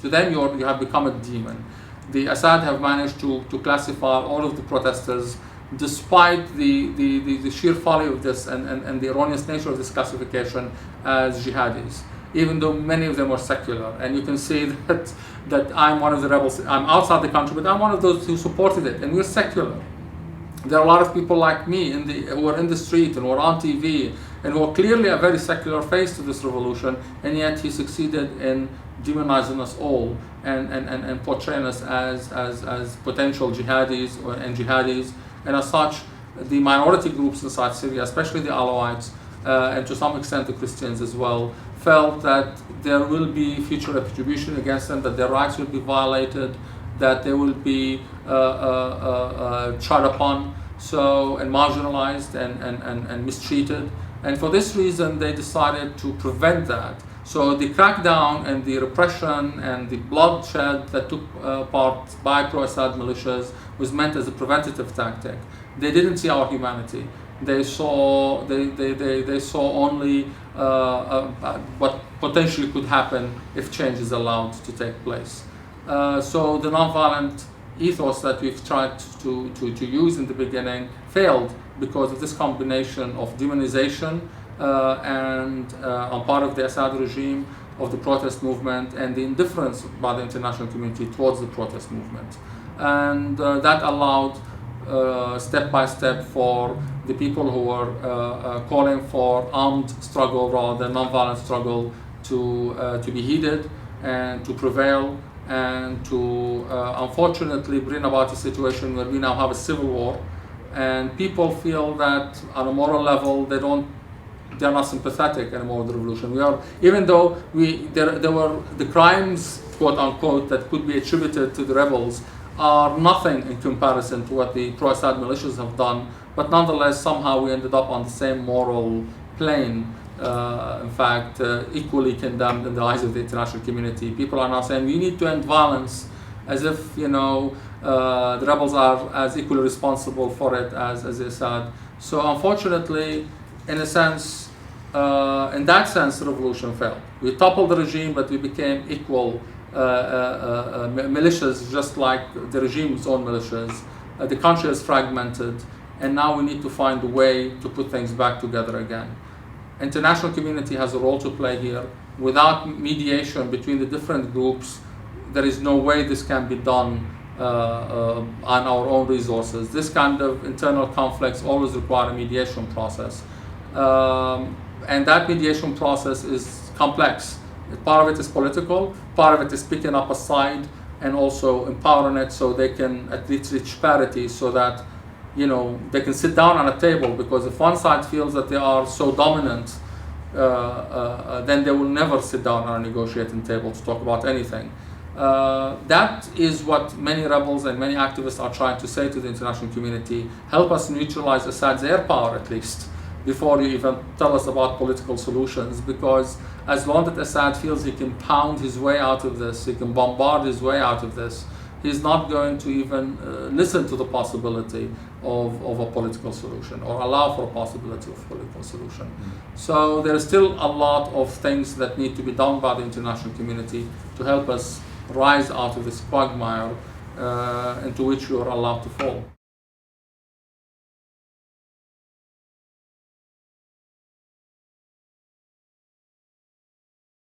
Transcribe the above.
To them, you have become a demon. The Assad have managed to classify all of the protesters, despite the sheer folly of this and the erroneous nature of this classification, as jihadis, even though many of them are secular. And you can see that I'm one of the rebels. I'm outside the country, but I'm one of those who supported it, and we're secular. There are a lot of people like me who are in the street and who are on TV and who are clearly a very secular face to this revolution, and yet he succeeded in demonizing us all and portraying us as potential jihadis and jihadis. And as such, the minority groups inside Syria, especially the Alawites, and to some extent the Christians as well, felt that there will be future retribution against them, that their rights will be violated, that they will be trod upon, and marginalized and mistreated. And for this reason, they decided to prevent that. So the crackdown and the repression and the bloodshed that took part by pro-Assad militias was meant as a preventative tactic. They didn't see our humanity. They saw only what potentially could happen if change is allowed to take place. So the nonviolent ethos that we've tried to use in the beginning failed because of this combination of demonization and on part of the Assad regime, of the protest movement, and the indifference by the international community towards the protest movement. And that allowed step by step for the people who were calling for armed struggle rather than nonviolent struggle to be heeded and to prevail, and to unfortunately bring about a situation where we now have a civil war, and people feel that on a moral level they're not sympathetic anymore with the revolution. Even though there were the crimes, quote unquote, that could be attributed to the rebels are nothing in comparison to what the pro-Assad militias have done, but nonetheless somehow we ended up on the same moral plane. In fact, equally condemned in the eyes of the international community. People are now saying we need to end violence, as if the rebels are as equally responsible for it as Assad. So unfortunately, in that sense, the revolution failed. We toppled the regime, but we became equal militias, just like the regime's own militias. The country is fragmented, and now we need to find a way to put things back together again. International community has a role to play here. Without mediation between the different groups, there is no way this can be done on our own resources. This kind of internal conflicts always require a mediation process. And that mediation process is complex. Part of it is political, part of it is picking up a side and also empowering it so they can at least reach parity, so that they can sit down on a table, because if one side feels that they are so dominant, then they will never sit down on a negotiating table to talk about anything. That is what many rebels and many activists are trying to say to the international community. Help us neutralize Assad's air power at least, before you even tell us about political solutions, because as long as Assad feels he can pound his way out of this, he can bombard his way out of this, he's not going to even listen to the possibility of a political solution, or allow for a possibility of political solution. So there is still a lot of things that need to be done by the international community to help us rise out of this quagmire into which we are allowed to fall.